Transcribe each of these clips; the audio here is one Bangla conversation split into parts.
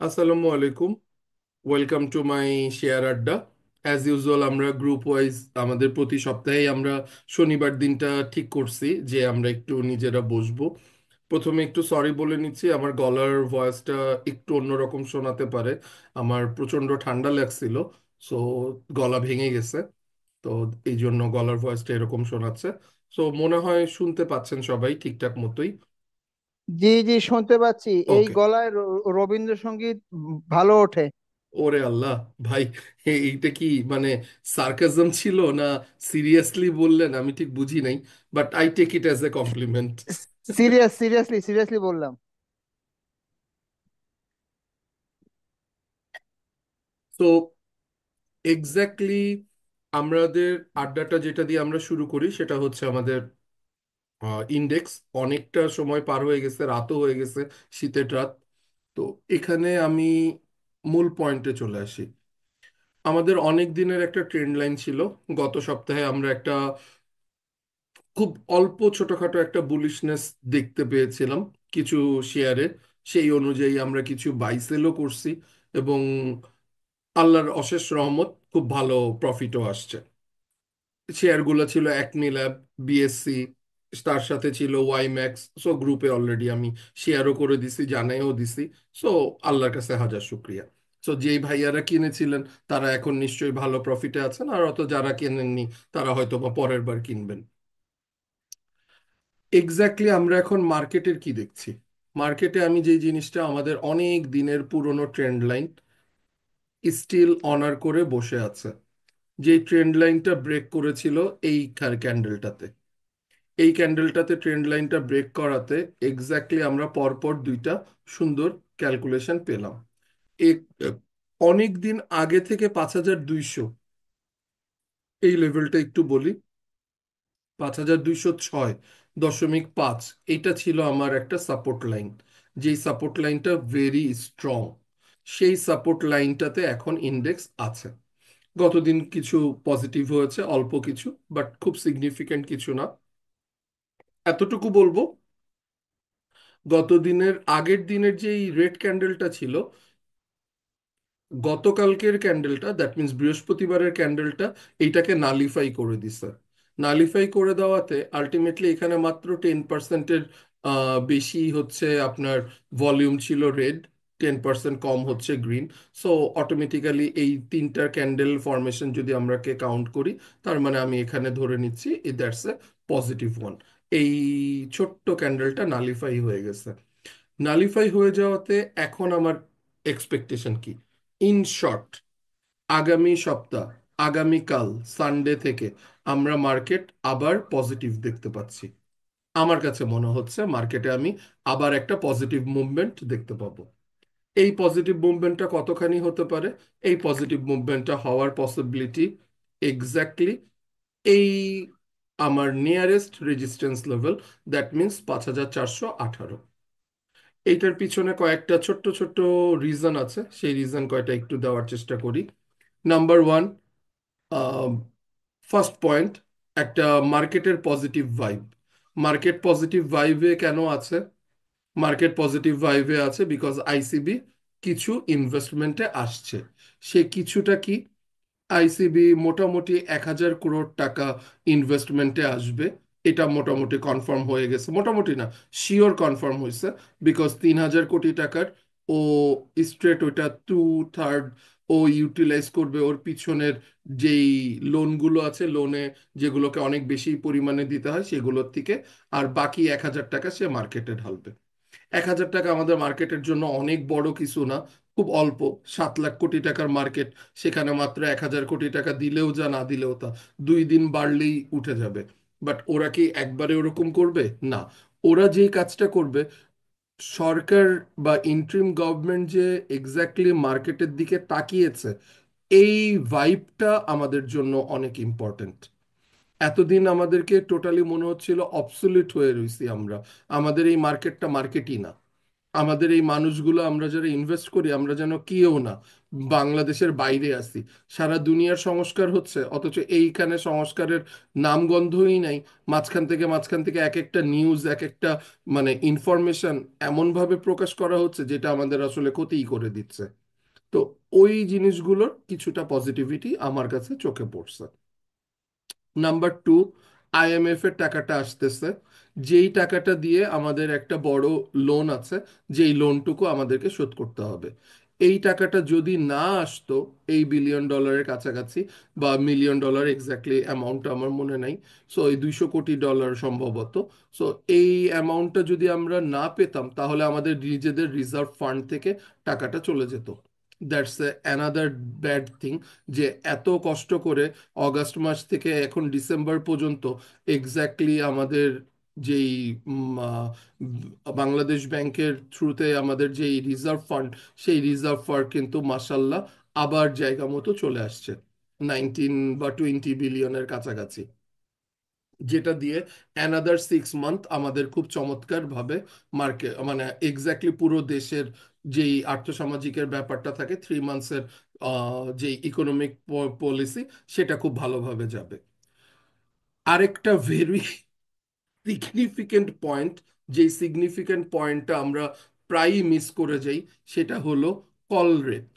আসসালামু আলাইকুম। ওয়েলকাম টু মাই শেয়ার আড্ডা। অ্যাজ ইউজুয়াল আমরা গ্রুপ ওয়াইজ আমাদের প্রতি সপ্তাহে আমরা শনিবার দিনটা ঠিক করছি যে আমরা একটু নিজেরা বসবো। প্রথমে একটু সরি বলে নিচ্ছি, আমার গলার ভয়েসটা একটু অন্যরকম শোনাতে পারে। আমার প্রচন্ড ঠান্ডা লাগছিল, সো গলা ভেঙে গেছে। তো এই জন্য গলার ভয়েসটা এরকম শোনাচ্ছে। সো মনে হয় শুনতে পাচ্ছেন সবাই ঠিকঠাক মতোই। জি জি, শুনতে পাচ্ছি। এই ওকে। গলায় রবীন্দ্রসঙ্গীত ভালো ওঠে। ওরে আল্লাহ, ভাই, এইটা কি মানে সার্কাজম ছিল না সিরিয়াসলি বললেন আমি ঠিক বুঝি নাই, but I take it as a compliment. Seriously seriously বললাম। তো এক্স্যাক্টলি আমাদের আড্ডাটা যেটা দিয়ে আমরা শুরু করি সেটা হচ্ছে আমাদের ইন্ডেক্স। অনেকটা সময় পার হয়ে গেছে, রাতও হয়ে গেছে, শীতের রাত। তো এখানে আমি মূল পয়েন্টে চলে আসি। আমাদের অনেক দিনের একটা ট্রেন্ড লাইন ছিল। গত সপ্তাহে আমরা একটা খুব অল্প ছোটখাটো একটা বুলিশনেস দেখতে পেয়েছিলাম কিছু শেয়ারে। সেই অনুযায়ী আমরা কিছু বাই সেলও করছি, এবং আল্লাহর অশেষ রহমত খুব ভালো প্রফিটও আসছে। শেয়ারগুলো ছিল অ্যাকমি ল্যাব, বিএসসি, তার সাথে ছিল ওয়াইম্যাক্স। সো গ্রুপে অলরেডি আমি শেয়ারও করে দিছি, জানাইও দিছি। সো আল্লাহর কাছে হাজার শুক্রিয়া। সো যেই ভাইয়ারা কিনেছিলেন তারা এখন নিশ্চয়ই ভালো প্রফিটে আছেন, আর অত যারা কেনেননি তারা হয়তো বা পরের বার কিনবেন। এক্স্যাক্টলি আমরা এখন মার্কেটের কি দেখছি? মার্কেটে আমি যে জিনিসটা, আমাদের অনেক দিনের পুরনো ট্রেন্ড লাইন স্টিল অনার করে বসে আছে। যে ট্রেন্ড লাইনটা ব্রেক করেছিল এই ক্যান্ডেলটাতে, এই ক্যান্ডেলটাতে ট্রেন্ড লাইনটা ব্রেক করাতে এক্স্যাক্টলি আমরা পরপর দুইটা সুন্দর ক্যালকুলেশন পেলাম। এক অনেক দিন আগে থেকে 5200, এই লেভেলটা একটু বলি, 5206.5, এটা ছিল আমার একটা সাপোর্ট লাইন। যেই সাপোর্ট লাইনটা ভেরি স্ট্রং, সেই সাপোর্ট লাইনটাতে এখন ইন্ডেক্স আছে। গতদিন কিছু পজিটিভ হয়েছে, অল্প কিছু, বাট খুব সিগনিফিকেন্ট কিছু না। এতটুকু বলবো, গত দিনের আগের দিনের যেই রেড ক্যান্ডেলটা ছিল, গতকালকের ক্যান্ডেলটা, দ্যাট মিন্স বৃহস্পতিবারের ক্যান্ডেলটা, এইটাকে নালিফাই করে দিছে। নালিফাই করে দেওয়াতে আলটিমেটলি এখানে মাত্র 10%-এর বেশি হচ্ছে আপনার ভলিউম ছিল রেড, 10% কম হচ্ছে গ্রিন। সো অটোমেটিক্যালি এই তিনটার ক্যান্ডেল ফরমেশন যদি আমরাকে কাউন্ট করি, তার মানে আমি এখানে ধরে নিচ্ছি দ্যাটস এ পজিটিভ ওয়ান। এই ছোট্ট ক্যান্ডেলটা নালিফাই হয়ে গেছে। নালিফাই হয়ে যাওয়াতে এখন আমার এক্সপেকটেশন কি? ইন শর্ট, আগামী সপ্তাহ, আগামীকাল সানডে থেকে আমরা মার্কেট আবার পজিটিভ দেখতে পাচ্ছি। আমার কাছে মনে হচ্ছে মার্কেটে আমি আবার একটা পজিটিভ মুভমেন্ট দেখতে পাবো। এই পজিটিভ মুভমেন্টটা কতখানি হতে পারে? এই পজিটিভ মুভমেন্টটা হওয়ার পসিবিলিটি এক্স্যাক্টলি এই আমার nearest resistance level, that means 5418। এইটার পিছনে কয়েকটা ছোট্ট ছোট্ট রিজন আছে, সেই রিজন কয়টা একটু দেওয়ার চেষ্টা করি। নাম্বার ওয়ান, ফার্স্ট পয়েন্ট, একটা মার্কেটের পজিটিভ ভাইব। মার্কেট পজিটিভ ভাইবে কেন আছে? মার্কেট পজিটিভ ভাইবে আছে বিকজ আইসিবি কিছু ইনভেস্টমেন্টে আসছে। সে কিছুটা কি? আইসিবি মোটামুটি 1000 কোটি টাকা ইনভেস্টমেন্টে আসবে। এটা মোটামুটি কনফার্ম হয়ে গেছে, মোটামুটি না, শিওর কনফার্ম হয়েছে। বিকজ 3000 কোটি টাকার ও স্ট্রেট ওইটা 2/3 ও ইউটিলাইজ করবে ওর পিছনের যেই লোনগুলো আছে, লোনে যেগুলোকে অনেক বেশি পরিমাণে দিতে হয় সেগুলোর থেকে। আর বাকি 1000 টাকা সে মার্কেটে ঢালবে। 1000 টাকা আমাদের মার্কেটের জন্য অনেক বড় কিছু না, খুব অল্প। 7 লাখ কোটি টাকার মার্কেট, সেখানে মাত্র 1000 কোটি টাকা দিলেও যা, না দিলেও তা, 2 দিন বাড়লেই উঠে যাবে। বাট ওরা কি একবারে ওরকম করবে? না। ওরা যেই কাজটা করবে, সরকার বা ইন্ট্রিম গভর্নমেন্ট যে এক্স্যাক্টলি মার্কেটের দিকে তাকিয়েছে, এই ভাইবটা আমাদের জন্য অনেক ইম্পর্টেন্ট। এতদিন আমাদেরকে টোটালি মনে হচ্ছিল অবসলিউট হয়ে রইছি আমরা, আমাদের এই মার্কেটটা মার্কেটই না। আমাদের এই মানুষগুলো, আমরা যারা ইনভেস্ট করি, আমরা যেন কেউ না, বাংলাদেশের বাইরে আছি। সারা দুনিয়ার সংস্কার হচ্ছে, অথচ এইখানে সংস্কারের নামগন্ধই নাই। মাঝখান থেকে এক একটা নিউজ, এক একটা মানে ইনফরমেশন এমনভাবে প্রকাশ করা হচ্ছে যেটা আমাদের আসলে ক্ষতিই করে দিচ্ছে। তো ওই জিনিসগুলোর কিছুটা পজিটিভিটি আমার কাছে চোখে পড়ছে। নাম্বার টু, আইএমএফ এর টাকাটা আসতেছে, যেই টাকাটা দিয়ে আমাদের একটা বড় লোন আছে, যেই লোনটুকু আমাদেরকে শোধ করতে হবে। এই টাকাটা যদি না আসতো, এই $1 বিলিয়ন কাছাকাছি, বা $1 মিলিয়ন, এক্স্যাক্টলি অ্যামাউন্টটা আমার মনে নাই, সো এই $200 কোটি সম্ভবত। সো এই অ্যামাউন্টটা যদি আমরা না পেতাম, তাহলে আমাদের নিজেদের রিজার্ভ ফান্ড থেকে টাকাটা চলে যেত। দ্যাটস অ্যানাদার ব্যাড থিং, যে এত কষ্ট করে অগাস্ট মাস থেকে এখন ডিসেম্বর পর্যন্ত এক্স্যাক্টলি আমাদের যেই বাংলাদেশ ব্যাংকের থ্রুতে আমাদের যেই রিজার্ভ ফান্ড, সেই রিজার্ভ ফান্ড কিন্তু মাসাল্লাহ আবার জায়গা মতো চলে আসছে, 19 বা 20 বিলিয়নের কাছাকাছি, যেটা দিয়ে অ্যানাদার 6 মান্থ আমাদের খুব চমৎকার ভাবে মার্কেট, মানে এক্স্যাক্টলি পুরো দেশের যেই আর্থসামাজিকের ব্যাপারটা থাকে, 3 মান্থসের যেই ইকোনমিক পলিসি, সেটা খুব ভালোভাবে যাবে। আরেকটা ভেরি সিগনিফিকেন্ট পয়েন্ট, যেই সিগনিফিকেন্ট পয়েন্টটা আমরা প্রায়ই মিস করে যাই, সেটা হলো কল রেট।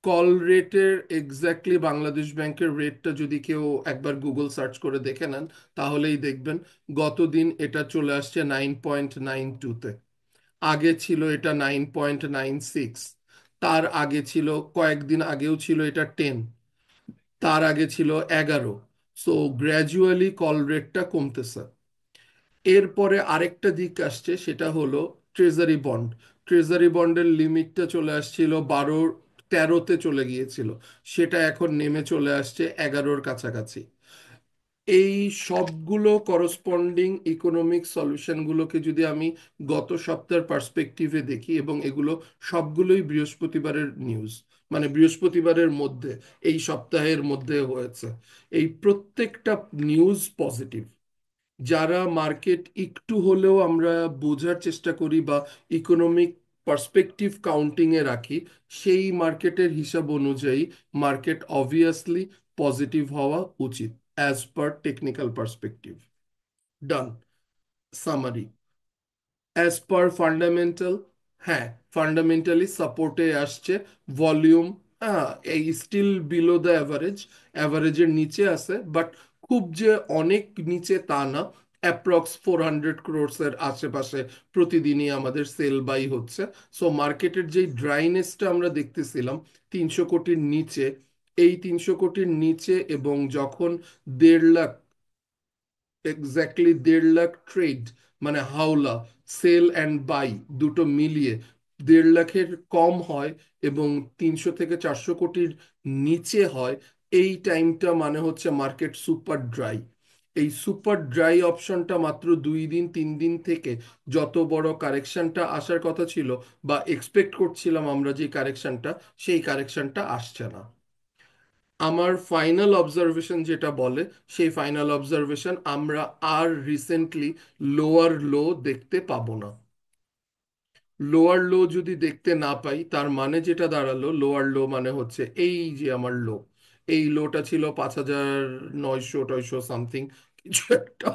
কল রেটের এক্স্যাক্টলি বাংলাদেশ ব্যাংকের রেটটা যদি কেউ একবার গুগল সার্চ করে দেখে নেন, তাহলেই দেখবেন গতদিন এটা চলে আসছে 9.92-তে। আগে ছিল এটা 9.96। তার আগে ছিল, কয়েকদিন আগেও ছিল এটা 10। তার আগে ছিল 11। সো গ্র্যাজুয়ালি কল রেটটা কমতেছে। এরপরে আরেকটা দিক আসছে, সেটা হলো ট্রেজারি বন্ড। ট্রেজারি বন্ডের লিমিটটা চলে আসছিল 12-13-তে চলে গিয়েছিল, সেটা এখন নেমে চলে আসছে 11-র কাছাকাছি। এই সবগুলো করসপন্ডিং ইকোনমিক সলিউশনগুলোকে যদি আমি গত সপ্তাহের পার্সপেক্টিভে দেখি, এবং এগুলো সবগুলোই বৃহস্পতিবারের নিউজ, মানে বৃহস্পতিবারের মধ্যে, এই সপ্তাহের মধ্যে হয়েছে, এই প্রত্যেকটা নিউজ পজিটিভ। যারা মার্কেট একটু হলেও আমরা বোঝার চেষ্টা করি বা ইকোনমিক পার্সপেক্টিভ কাউন্টিং এ রাখি, সেই মার্কেটের হিসাব অনুযায়ী মার্কেট অবভিয়াসলি পজিটিভ হওয়া উচিত, অ্যাজ পার টেকনিক্যাল পার্সপেক্টিভ। ডান। সামারি, অ্যাজ পার ফান্ডামেন্টাল, হ্যাঁ, ফান্ডামেন্টালি সাপোর্টে আসছে। ভলিউম, হ্যাঁ, এই স্টিল বিলো দ্য অ্যাভারেজ, অ্যাভারেজের নিচে আছে, বাট খুব যে অনেক নিচে তা না। অ্যাপ্রক্স 400 ক্রোর্সের আশেপাশে প্রতিদিনই আমাদের সেল বাই হচ্ছে। সো মার্কেটের যেই ড্রাইনেসটা আমরা দেখতেছিলাম 300 কোটির নিচে, এই 300 কোটির নিচে, এবং যখন 1.5 লাখ, এক্স্যাক্টলি 1.5 লাখ ট্রেড, মানে হাওলা, সেল অ্যান্ড বাই দুটো মিলিয়ে 1.5 লাখের কম হয়, এবং 300 থেকে 400 কোটির নিচে হয়, এই টাইমটা মানে হচ্ছে মার্কেট সুপার ড্রাই। এই সুপার ড্রাই অপশনটা মাত্র 2 দিন 3 দিন থেকে যত বড় কারেকশনটা আসার কথা ছিল, বা এক্সপেক্ট করছিলাম আমরা যে কারেকশনটা, সেই কারেকশনটা আসছে না। আমার ফাইনাল অবজারভেশন যেটা বলে, সেই ফাইনাল অবজারভেশন, আমরা আর রিসেন্টলি লোয়ার লো দেখতে পাবো না। লোয়ার লো যদি দেখতে না পাই, তার মানে যেটা দাঁড়ালো, লোয়ার লো মানে হচ্ছে এই যে আমার লো, এই লোটা ছিল 5,900 সামথিং কিছু একটা।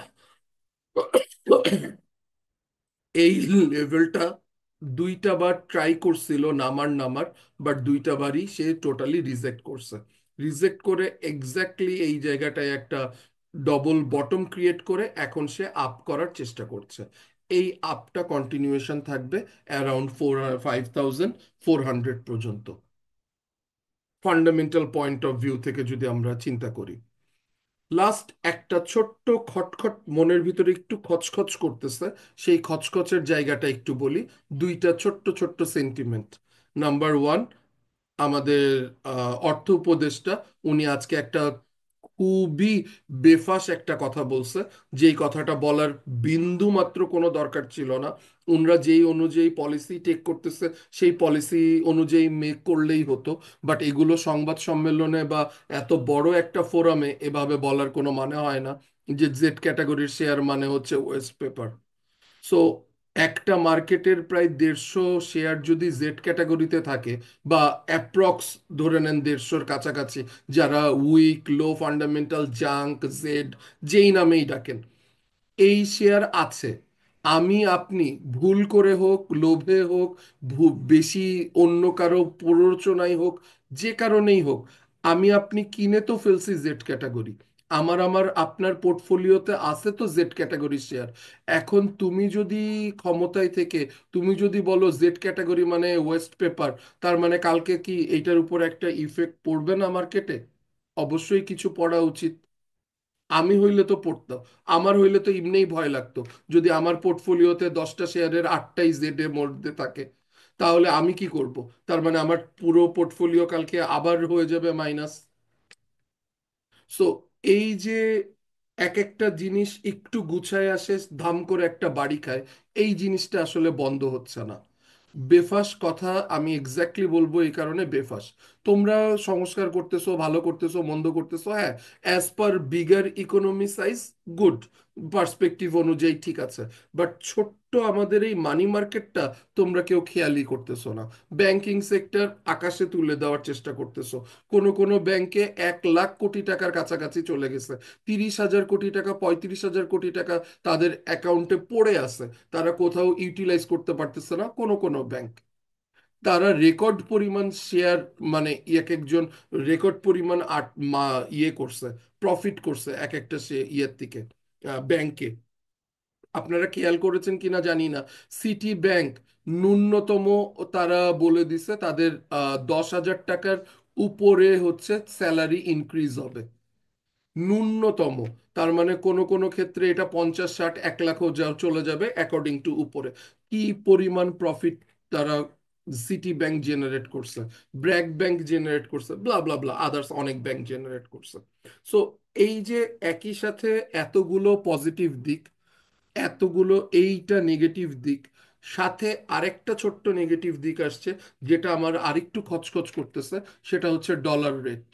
এই লেভেলটা 2টা বার ট্রাই করছিল নামার, বাট 2টা বারই সে টোটালি রিজেক্ট করছে। রিজেক্ট করে এক্স্যাক্টলি এই জায়গাটায় একটা ডবল বটম ক্রিয়েট করে এখন সে আপ করার চেষ্টা করছে। এই আপটা কন্টিনিউয়েশন থাকবে অ্যারাউন্ড 5,400 পর্যন্ত, ফান্ডামেন্টাল পয়েন্ট অফ ভিউ থেকে যদি আমরা চিন্তা করি। লাস্ট একটা ছোট্ট খটখট মনের ভিতরে একটু খচখচ করতেছে, সেই খচখচের জায়গাটা একটু বলি। দুইটা ছোট্ট ছোট্ট সেন্টিমেন্ট। নাম্বার ওয়ান, আমাদের অর্থ উপদেষ্টা, উনি আজকে একটা খুবই বেফাস একটা কথা বলছে, যেই কথাটা বলার বিন্দু মাত্র কোনো দরকার ছিল না। উনরা যেই অনুযায়ী পলিসি টেক করতেছে, সেই পলিসি অনুযায়ী মেক করলেই হতো। বাট এগুলো সংবাদ সম্মেলনে বা এত বড় একটা ফোরামে এভাবে বলার কোনো মানে হয় না, যে জেড ক্যাটাগরির শেয়ার মানে হচ্ছে ওয়েস্ট পেপার। সো একটা মার্কেটের প্রায় 150 শেয়ার যদি জেড ক্যাটাগরিতে থাকে, বা অ্যাপ্রক্স ধরে নেন 150-র কাছাকাছি, যারা উইক, লো ফান্ডামেন্টাল, জাঙ্ক, জেড, যেই নামেই ডাকেন, এই শেয়ার আছে। আমি আপনি ভুল করে হোক, লোভে হোক, বেশি অন্য কারো প্ররোচনায় হোক, যে কারণেই হোক, আমি আপনি কিনে তো ফেলছি জেড ক্যাটাগরি। আমার আপনার পোর্টফোলিওতে আছে তো জেড ক্যাটাগরি শেয়ার। এখন তুমি যদি ক্ষমতায় থেকে তুমি যদি বলো জেড ক্যাটাগরি মানে ওয়েস্ট পেপার, তার মানে কালকে কি এইটার উপর একটা ইফেক্ট পড়বে না মার্কেটে? অবশ্যই কিছু পড়া উচিত। আমি হইলে তো পড়তাম। আমার হইলে তো এমনিই ভয় লাগতো যদি আমার পোর্টফোলিওতে 10টা শেয়ারের 8টাই জেড এর মধ্যে থাকে। তাহলে আমি কি করব? তার মানে আমার পুরো পোর্টফোলিও কালকে আবার হয়ে যাবে মাইনাস। সো এই যে এক একটা জিনিস একটু গুছায় আসে, ধাম করে একটা বাড়ি খায়, এই জিনিসটা আসলে বন্ধ হচ্ছে না। বেফাস কথা, আমি এক্স্যাক্টলি বলবো এই কারণে বেফাস। তোমরা সংস্কার করতেছো, ভালো করতেছো, মন্দ করতেছো, হ্যাঁ, as per bigger economy size, good, perspective অনুযায়ী ঠিক আছে। বাট ছোট্ট আমাদের এই মানি মার্কেটটা তোমরা কেউ খেয়ালই করতেছো না। ব্যাংকিং সেক্টর আকাশে তুলে দেওয়ার চেষ্টা করতেছো। কোনো কোনো ব্যাংকে 1 লাখ কোটি টাকার কাছাকাছি চলে গেছে। 30,000 কোটি টাকা, 35,000 কোটি টাকা তাদের অ্যাকাউন্টে পড়ে আছে। তারা কোথাও ইউটিলাইজ করতে পারতেছে না কোনো কোনো ব্যাংক। তারা রেকর্ড পরিমাণ শেয়ার, মানে এক একজন রেকর্ড পরিমাণ ইয়ে করছে, প্রফিট করছে এক একটা ইয়ের থেকে, ব্যাংকে। আপনারা খেয়াল করেছেন কিনা জানি না, সিটি ব্যাংক ন্যূনতম তারা বলে দিছে তাদের 10,000 টাকার উপরে হচ্ছে স্যালারি ইনক্রিজ হবে, ন্যূনতম। তার মানে কোনো কোনো ক্ষেত্রে এটা 50, 60, 1 লাখও চলে যাবে অ্যাকর্ডিং টু উপরে। কি পরিমাণ প্রফিট তারা সিটি ব্যাংক জেনারেট করছে, ব্র্যাক ব্যাংক জেনারেট করছে, ব্লা ব্লা ব্লা, আদার্স অনেক ব্যাংক জেনারেট করছে। সো এই যে একই সাথে এতগুলো পজিটিভ দিক, এতগুলো এইটা নেগেটিভ দিক, সাথে আরেকটা ছোট্ট নেগেটিভ দিক আসছে, যেটা আমার আরেকটু খচখচ করতেছে, সেটা হচ্ছে ডলার রেট।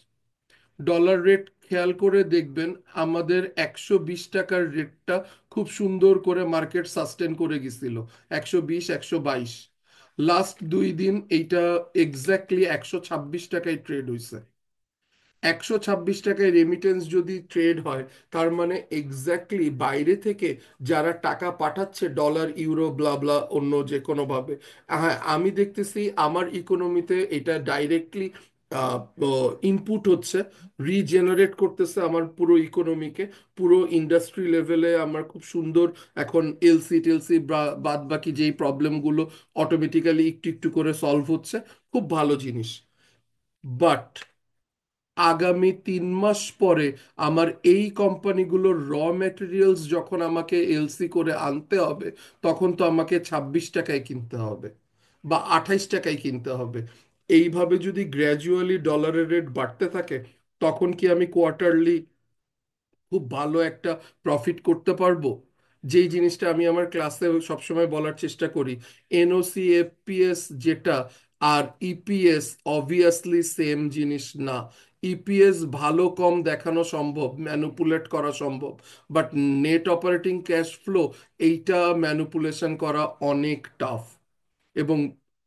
ডলার রেট খেয়াল করে দেখবেন, আমাদের 120 টাকার রেটটা খুব সুন্দর করে মার্কেট সাস্টেন করে গেছিল, 120, 122। লাস্ট 2 দিন এইটা এক্স্যাক্টলি 126 টাকায় ট্রেড হয়েছে। 126 টাকায় রেমিটেন্স যদি ট্রেড হয়, তার মানে এক্স্যাক্টলি বাইরে থেকে যারা টাকা পাঠাচ্ছে, ডলার, ইউরো, ব্লা ব্লা, অন্য যে কোনো ভাবে, হ্যাঁ, আমি দেখতেছি আমার ইকোনমিতে এটা ডাইরেক্টলি ইনপুট হচ্ছে, রিজেনারেট করতেছে আমার পুরো ইকোনমিকে। পুরো ইন্ডাস্ট্রি লেভেলে আমার খুব সুন্দর এখন এলসি টেলসি বাদ বাকি যেই প্রবলেমগুলো অটোমেটিক্যালি একটু একটু করে সলভ হচ্ছে, খুব ভালো জিনিস। বাট আগামী 3 মাস পরে আমার এই কোম্পানিগুলোর মেটেরিয়ালস যখন আমাকে এলসি করে আনতে হবে, তখন তো আমাকে 26 টাকায় কিনতে হবে বা 28 টাকায় কিনতে হবে। এইভাবে যদি গ্র্যাজুয়ালি ডলারের রেট বাড়তে থাকে, তখন কি আমি কোয়ার্টারলি খুব ভালো একটা প্রফিট করতে পারবো? যেই জিনিসটা আমি আমার ক্লাসে সবসময় বলার চেষ্টা করি, এনওসি এফপিএস যেটা আর ইপিএস অবভিয়াসলি সেম জিনিস না। ইপিএস ভালো কম দেখানো সম্ভব, ম্যানুপুলেট করা সম্ভব, but net operating cash flow, এইটা ম্যানুপুলেশন করা অনেক টাফ। এবং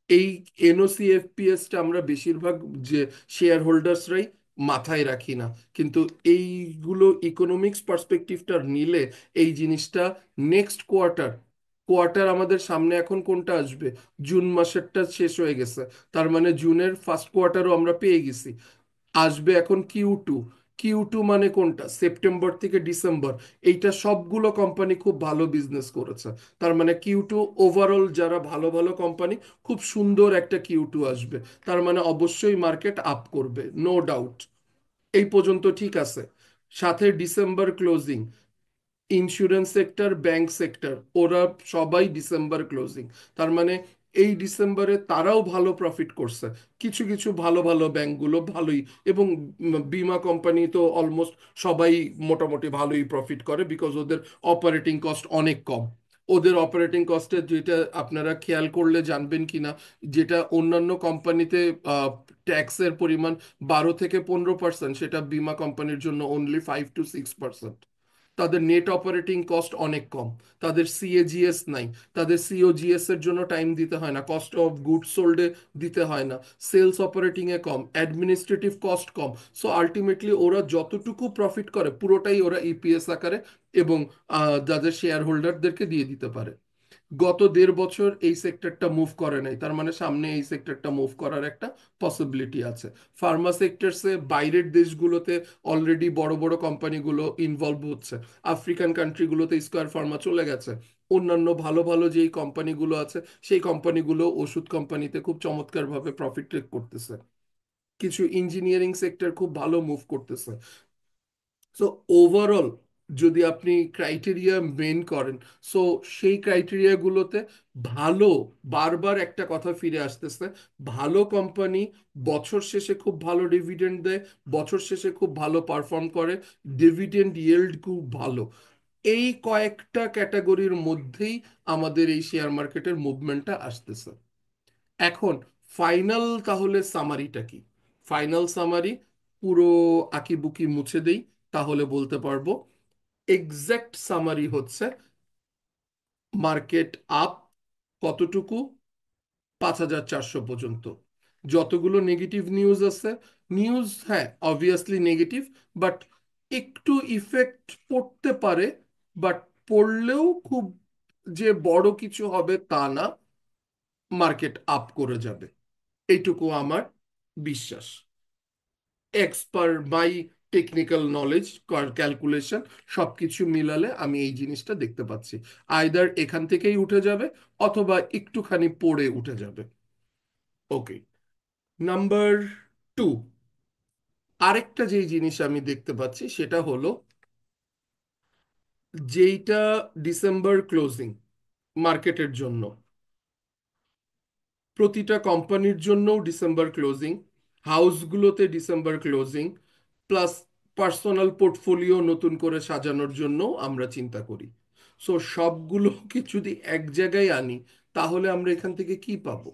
এই এনওসিএফপিএসটা আমরা বেশিরভাগ যে শেয়ার হোল্ডার্সরাই মাথায় রাখি না। কিন্তু এইগুলো ইকোনমিক্স পার্সপেক্টিভটা নিলে এই জিনিসটা, নেক্সট কোয়ার্টার, কোয়ার্টার আমাদের সামনে এখন কোনটা আসবে? জুন মাসেরটা শেষ হয়ে গেছে, তার মানে জুনের ফার্স্ট কোয়ার্টারও আমরা পেয়ে গেছি। আসবে এখন কিউ টু। কিউ টু মানে কোনটা? সেপ্টেম্বর থেকে ডিসেম্বর। এইটা সবগুলো কোম্পানি খুব ভালো বিজনেস করেছে। তার মানে কিউ টু ওভারঅল যারা ভালো ভালো কোম্পানি, খুব সুন্দর একটা কিউ টু আসবে। তার মানে অবশ্যই মার্কেট আপ করবে, নো ডাউট। এই পর্যন্ত ঠিক আছে। সাথে December closing, insurance sector, bank sector, ওরা সবাই ডিসেম্বর ক্লোজিং। তার মানে এই ডিসেম্বরে তারাও ভালো প্রফিট করছে। কিছু কিছু ভালো ভালো ব্যাংকগুলো ভালোই, এবং বীমা কোম্পানি তো অলমোস্ট সবাই মোটামুটি ভালোই প্রফিট করে, বিকজ ওদের অপারেটিং কস্ট অনেক কম। ওদের অপারেটিং কস্টের যেটা আপনারা খেয়াল করলে জানবেন কিনা, যেটা অন্যান্য কোম্পানিতে ট্যাক্সের পরিমাণ 12 থেকে 15%, সেটা বীমা কোম্পানির জন্য অনলি 5 to 6%। তাদের নেট অপারেটিং কস্ট অনেক কম, তাদের সিএজিএস নাই, তাদের সিওজিএস এর জন্য টাইম দিতে হয় না, কস্ট অফ গুডস সোল্ডে দিতে হয় না, সেলস অপারেটিং এ কম, অ্যাডমিনিস্ট্রেটিভ কস্ট কম। সো আলটিমেটলি ওরা যতটুকু প্রফিট করে পুরোটাই ওরা ইপিএস আকারে এবং যাদের শেয়ার হোল্ডারদেরকে দিয়ে দিতে পারে। গত 1.5 বছর এই সেক্টরটা মুভ করে নাই, তার মানে সামনে এই সেক্টরটা মুভ করার একটা পসিবিলিটি আছে। ফার্মা সেক্টরসে বাইরের দেশগুলোতে অলরেডি বড় বড় কোম্পানিগুলো ইনভলভ হচ্ছে। আফ্রিকান কান্ট্রিগুলোতে স্কয়ার ফার্মা চলে গেছে। অন্যান্য ভালো ভালো যেই কোম্পানিগুলো আছে সেই কোম্পানিগুলো ওষুধ কোম্পানিতে খুব চমৎকারভাবে প্রফিট টেক করতেছে। কিছু ইঞ্জিনিয়ারিং সেক্টর খুব ভালো মুভ করতেছে। সো ওভারঅল যদি আপনি ক্রাইটেরিয়া মেন করেন, সো সেই ক্রাইটেরিয়াগুলোতে ভালো, বারবার একটা কথা ফিরে আসতেছে, ভালো কোম্পানি বছর শেষে খুব ভালো ডিভিডেন্ড দেয়, বছর শেষে খুব ভালো পারফর্ম করে, ডিভিডেন্ড ইয়েল্ড খুব ভালো। এই কয়েকটা ক্যাটাগরির মধ্যেই আমাদের এই শেয়ার মার্কেটের মুভমেন্টটা আসতেছে। এখন ফাইনাল তাহলে সামারিটা কি? ফাইনাল সামারি পুরো আঁকিবুকি মুছে দেই, তাহলে বলতে পারবো এক্সাক্ট সামারি হচ্ছে মার্কেট আপ কতটুকু, 5,400 পর্যন্ত। যতগুলো নেগেটিভ নিউজ আছে, নিউজ হ্যাঁ অবভিয়াসলি নেগেটিভ, বাট একটু ইফেক্ট পড়তে পারে, বাট পড়লেও খুব যে বড় কিছু হবে তা না, মার্কেট আপ করে যাবে, এইটুকু আমার বিশ্বাস। এক্স পার মাই টেকনিক্যাল নলেজ, ক্যালকুলেশন সবকিছু মিলালে আমি এই জিনিসটা দেখতে পাচ্ছি। আইদার এখান থেকেই উঠে যাবে অথবা একটুখানি পড়ে উঠে যাবে। ওকে, নাম্বার 2, আরেকটা যেই জিনিস আমি দেখতে পাচ্ছি সেটা হলো যেইটা ডিসেম্বর ক্লোজিং মার্কেটের জন্য, প্রতিটা কোম্পানির জন্যও ডিসেম্বর ক্লোজিং, হাউসগুলোতে December closing, plus personal portfolio নতুন করে সাজানোর জন্য আমরা চিন্তা করি। সো সবগুলোকে যদি এক জায়গায় আনি, তাহলে আমরা এখান থেকে কি পাবো?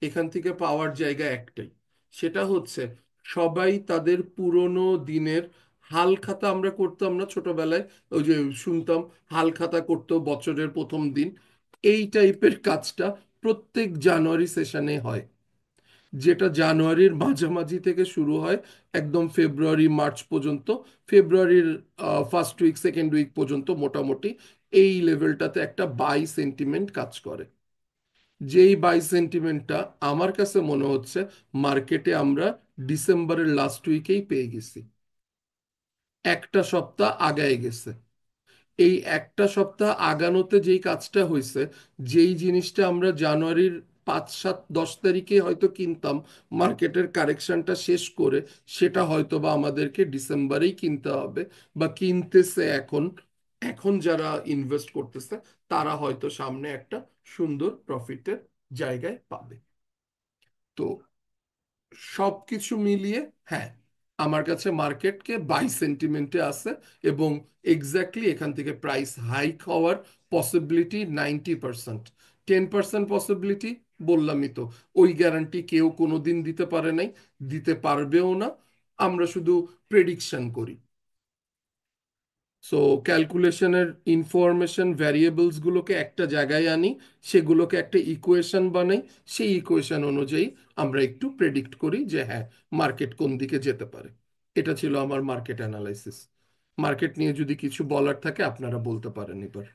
এখান থেকে পাওয়ার জায়গা একটাই, সেটা হচ্ছে সবাই তাদের পুরনো দিনের হালখাতা, আমরা করতাম না ছোটবেলায়, ওই যে শুনতাম হালখাতা করতো বছরের প্রথম দিন, এই টাইপের কাজটা প্রত্যেক জানুয়ারি সেশনে হয়, যেটা জানুয়ারির মাঝামাঝি থেকে শুরু হয় একদম ফেব্রুয়ারি মার্চ পর্যন্ত। ফেব্রুয়ারির ফার্স্ট উইক সেকেন্ড উইক পর্যন্ত মোটামুটি এই লেভেলটাতে একটা বাই সেন্টিমেন্ট কাজ করে। যেই বাই সেন্টিমেন্টটা আমার কাছে মনে হচ্ছে মার্কেটে আমরা ডিসেম্বরের লাস্ট উইকেই পেয়ে গেছি, একটা সপ্তাহ আগায় গেছে। এই একটা সপ্তাহ আগানোতে যেই কাজটা হয়েছে, যেই জিনিসটা আমরা জানুয়ারির 5, 7, 10 তারিখে হয়তো কিনতাম মার্কেটের কারেকশনটা শেষ করে, সেটা হয়তো বা আমাদেরকে ডিসেম্বরেই কিনতে হবে বা কিনতেছে এখন। এখন যারা ইনভেস্ট করতেছে তারা হয়তো সামনে একটা সুন্দর প্রফিটের জায়গায় পাবে। তো সবকিছু মিলিয়ে হ্যাঁ, আমার কাছে মার্কেটকে বাই সেন্টিমেন্টে আছে, এবং এক্স্যাক্টলি এখান থেকে প্রাইস হাইক হওয়ার পসিবিলিটি 90%। 10% পসিবিলিটি বললামই তো, ওই গ্যারান্টি কেউ কোনোদিন দিতে পারে নাই, দিতে পারবেও না, আমরা শুধু প্রেডিকশন করি। সো ক্যালকুলেশনের ইনফরমেশন ভ্যারিয়েবলস গুলোকে একটা জায়গায় আনি, সেগুলোকে একটা ইকুয়েশন বানাই, সেই ইকুয়েশন অনুযায়ী আমরা একটু প্রেডিক্ট করি যে হ্যাঁ মার্কেট কোন দিকে যেতে পারে। এটা ছিল আমার মার্কেট অ্যানালাইসিস। মার্কেট নিয়ে যদি কিছু বলার থাকে আপনারা বলতে পারেন এবার।